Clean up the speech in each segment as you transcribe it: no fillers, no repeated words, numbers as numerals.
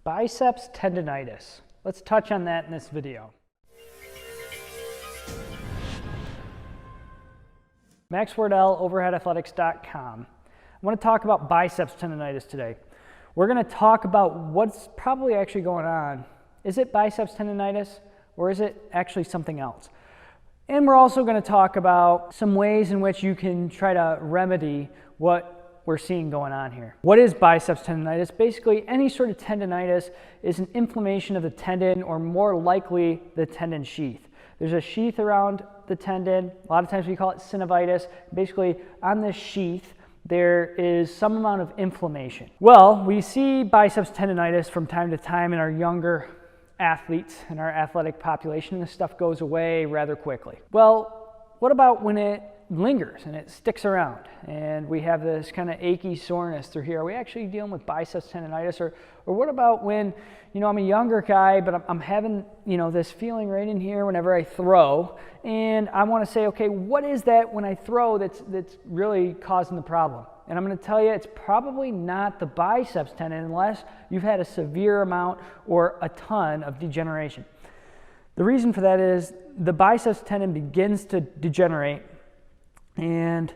Biceps tendonitis. Let's touch on that in this video. Max Wardell, overheadathletics.com. I want to talk about biceps tendonitis today. We're going to talk about what's probably actually going on. Is it biceps tendonitis or is it actually something else? And we're also going to talk about some ways in which you can try to remedy what we're seeing going on here. What is biceps tendonitis? Basically, any sort of tendonitis is an inflammation of the tendon, or more likely the tendon sheath. There's a sheath around the tendon. A lot of times we call it synovitis. Basically, on this sheath, there is some amount of inflammation. Well, we see biceps tendonitis from time to time in our younger athletes in our athletic population, and this stuff goes away rather quickly. Well, what about when it lingers and it sticks around and we have this kind of achy soreness through here? Are we actually dealing with biceps tendonitis? Or what about when, I'm a younger guy, but I'm having, this feeling right in here whenever I throw, and I want to say, okay, what is that when I throw that's really causing the problem? And I'm going to tell you, it's probably not the biceps tendon unless you've had a severe amount or a ton of degeneration. The reason for that is the biceps tendon begins to degenerate and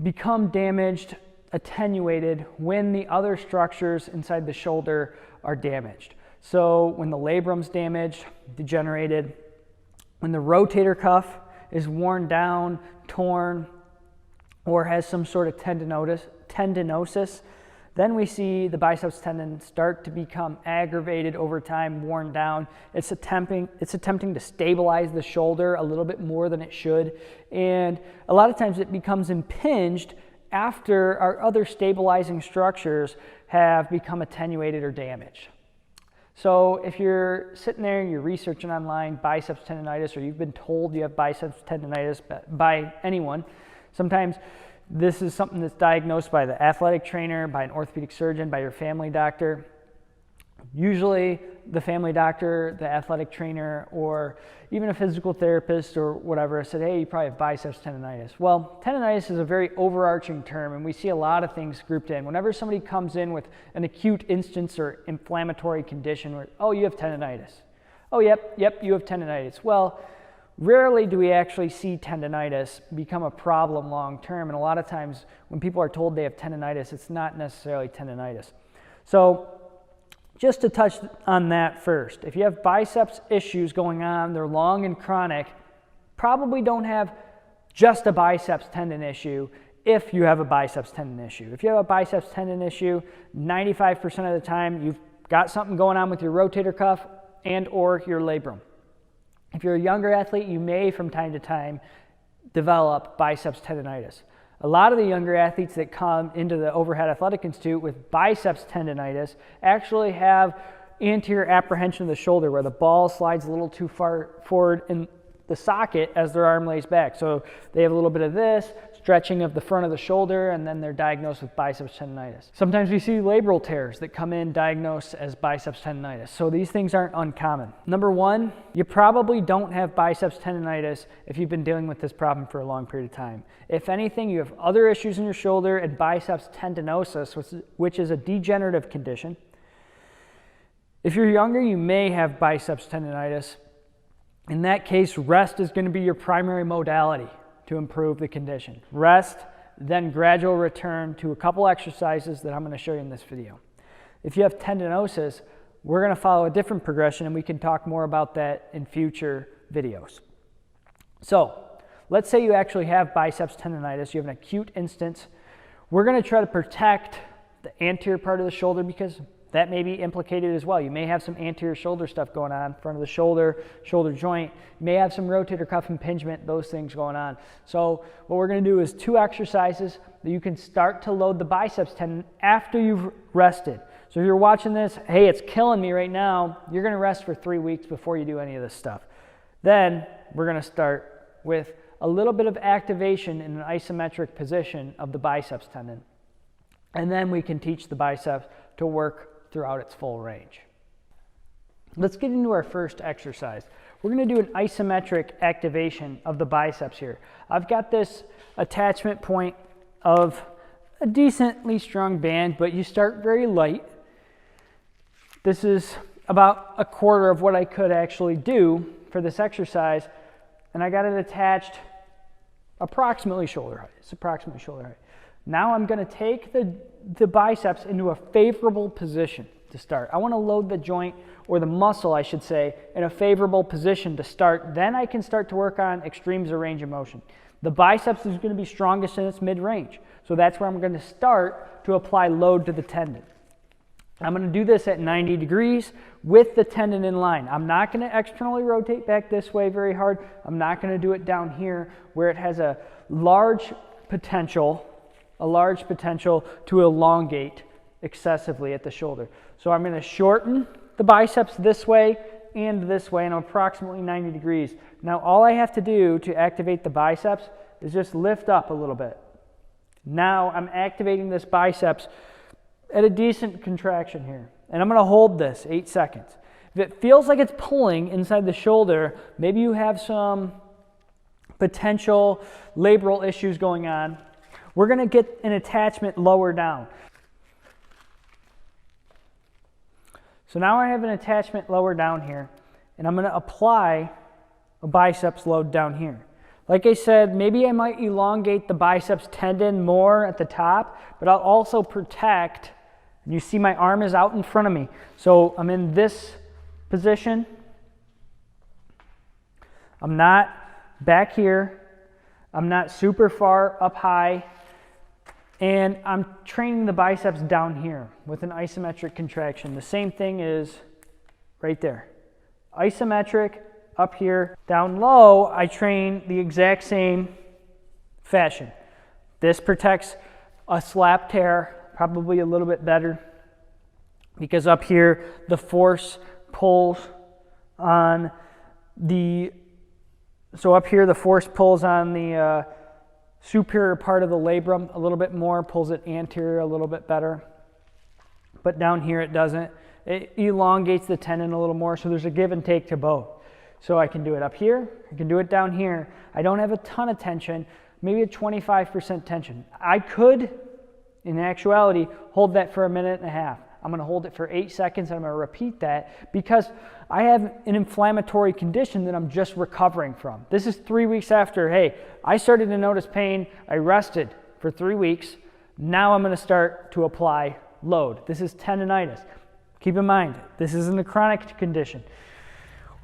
become damaged, attenuated, when the other structures inside the shoulder are damaged. So when the labrum's damaged, degenerated, when the rotator cuff is worn down, torn, or has some sort of tendinosis, then we see the biceps tendon start to become aggravated over time, worn down. It's attempting to stabilize the shoulder a little bit more than it should. And a lot of times it becomes impinged after our other stabilizing structures have become attenuated or damaged. So if you're sitting there and you're researching online biceps tendonitis, or you've been told you have biceps tendonitis by anyone, sometimes this is something that's diagnosed by the athletic trainer, by an orthopedic surgeon, by your family doctor. Usually the family doctor, the athletic trainer, or even a physical therapist or whatever said, hey, you probably have biceps tendonitis. Well, tendonitis is a very overarching term, and we see a lot of things grouped in. Whenever somebody comes in with an acute instance or inflammatory condition where, oh, you have tendonitis. Oh, yep, you have tendonitis. Well, rarely do we actually see tendonitis become a problem long term, and a lot of times when people are told they have tendonitis, it's not necessarily tendonitis. So just to touch on that first, if you have biceps issues going on, they're long and chronic, probably don't have just a biceps tendon issue if you have a biceps tendon issue. If you have a biceps tendon issue, 95% of the time you've got something going on with your rotator cuff and or your labrum. If you're a younger athlete, you may from time to time develop biceps tendonitis. A lot of the younger athletes that come into the Overhead Athletic Institute with biceps tendonitis actually have anterior apprehension of the shoulder, where the ball slides a little too far forward in the socket as their arm lays back. So they have a little bit of this, stretching of the front of the shoulder, and then they're diagnosed with biceps tendonitis. Sometimes we see labral tears that come in diagnosed as biceps tendonitis. So these things aren't uncommon. Number one, you probably don't have biceps tendonitis if you've been dealing with this problem for a long period of time. If anything, you have other issues in your shoulder and biceps tendinosis, which is a degenerative condition. If you're younger, you may have biceps tendonitis. In that case, rest is going to be your primary modality to improve the condition. Rest, then gradual return to a couple exercises that I'm going to show you in this video. If you have tendinosis, we're going to follow a different progression, and we can talk more about that in future videos. So let's say you actually have biceps tendonitis. You have an acute instance. We're going to try to protect the anterior part of the shoulder because that may be implicated as well. You may have some anterior shoulder stuff going on, front of the shoulder, shoulder joint. You may have some rotator cuff impingement, those things going on. So what we're going to do is 2 exercises that you can start to load the biceps tendon after you've rested. So if you're watching this, hey, it's killing me right now, you're going to rest for 3 weeks before you do any of this stuff. Then we're going to start with a little bit of activation in an isometric position of the biceps tendon. And then we can teach the biceps to work throughout its full range. Let's get into our first exercise. We're going to do an isometric activation of the biceps here. I've got this attachment point of a decently strong band, but you start very light. This is about a quarter of what I could actually do for this exercise, and I got it attached approximately shoulder height. It's approximately shoulder height. Now I'm going to take the biceps into a favorable position to start. I want to load the joint, or the muscle I should say, in a favorable position to start. Then I can start to work on extremes of range of motion. The biceps is going to be strongest in its mid-range. So that's where I'm going to start to apply load to the tendon. I'm going to do this at 90 degrees with the tendon in line. I'm not going to externally rotate back this way very hard. I'm not going to do it down here where it has a large potential to elongate excessively at the shoulder. So I'm going to shorten the biceps this way and this way, and approximately 90 degrees. Now all I have to do to activate the biceps is just lift up a little bit. Now I'm activating this biceps at a decent contraction here. And I'm going to hold this 8 seconds. If it feels like it's pulling inside the shoulder, maybe you have some potential labral issues going on, we're going to get an attachment lower down. So now I have an attachment lower down here, and I'm going to apply a biceps load down here. Like I said, maybe I might elongate the biceps tendon more at the top, but I'll also protect. And you see my arm is out in front of me. So I'm in this position. I'm not back here. I'm not super far up high. And I'm training the biceps down here with an isometric contraction. The same thing is right there. Isometric up here. Down low, I train the exact same fashion. This protects a slap tear probably a little bit better, because up here the force pulls on the, superior part of the labrum a little bit more, pulls it anterior a little bit better. But down here it doesn't. It elongates the tendon a little more, so there's a give and take to both. So I can do it up here, I can do it down here. I don't have a ton of tension, maybe a 25% tension. I could, in actuality, hold that for a minute and a half. I'm going to hold it for 8 seconds, and I'm going to repeat that because I have an inflammatory condition that I'm just recovering from. This is 3 weeks after, hey, I started to notice pain, I rested for 3 weeks, now I'm going to start to apply load. This is tendonitis. Keep in mind, this isn't a chronic condition.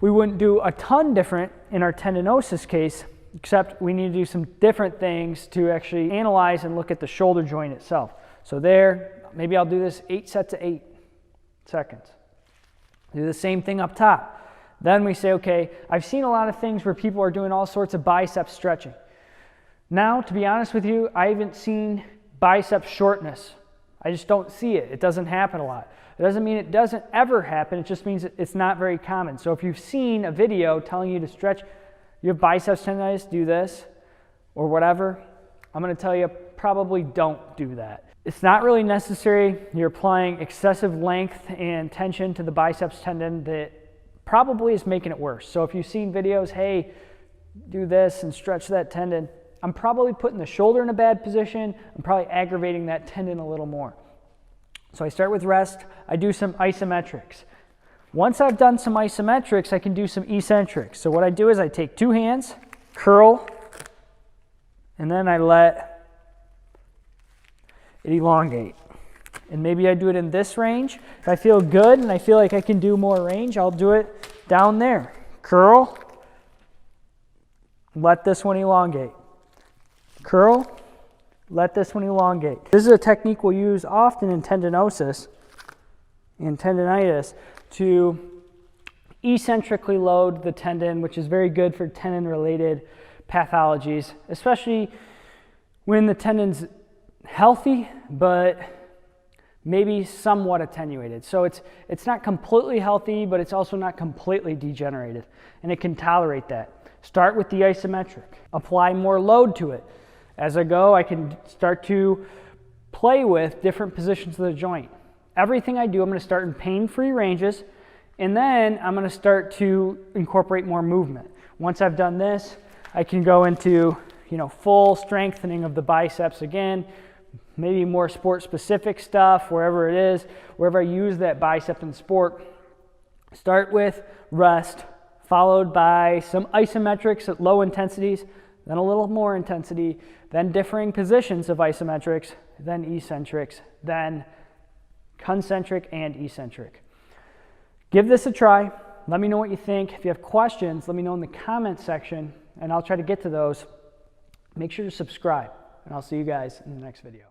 We wouldn't do a ton different in our tendinosis case, except we need to do some different things to actually analyze and look at the shoulder joint itself. So there, maybe I'll do this 8 sets of 8 seconds. Do the same thing up top. Then we say, okay, I've seen a lot of things where people are doing all sorts of bicep stretching. Now, to be honest with you, I haven't seen bicep shortness. I just don't see it. It doesn't happen a lot. It doesn't mean it doesn't ever happen. It just means it's not very common. So if you've seen a video telling you to stretch, you have biceps tendonitis, do this, or whatever, I'm going to tell you probably don't do that. It's not really necessary. You're applying excessive length and tension to the biceps tendon that probably is making it worse. So if you've seen videos, hey, do this and stretch that tendon, I'm probably putting the shoulder in a bad position. I'm probably aggravating that tendon a little more. So I start with rest. I do some isometrics. Once I've done some isometrics, I can do some eccentrics. So what I do is I take 2 hands, curl, and then I let it elongate. And maybe I do it in this range. If I feel good and I feel like I can do more range, I'll do it down there. Curl, let this one elongate. Curl, let this one elongate. This is a technique we'll use often in tendinosis and tendonitis to eccentrically load the tendon, which is very good for tendon-related pathologies, especially when the tendon's healthy, but maybe somewhat attenuated. So it's not completely healthy, but it's also not completely degenerated, and it can tolerate that. Start with the isometric. Apply more load to it. As I go, I can start to play with different positions of the joint. Everything I do, I'm going to start in pain-free ranges, and then I'm going to start to incorporate more movement. Once I've done this, I can go into full strengthening of the biceps again, maybe more sport-specific stuff, wherever it is, wherever I use that bicep in sport. Start with rest, followed by some isometrics at low intensities, then a little more intensity, then differing positions of isometrics, then eccentrics, then concentric and eccentric. Give this a try. Let me know what you think. If you have questions, let me know in the comment section, and I'll try to get to those. Make sure to subscribe, and I'll see you guys in the next video.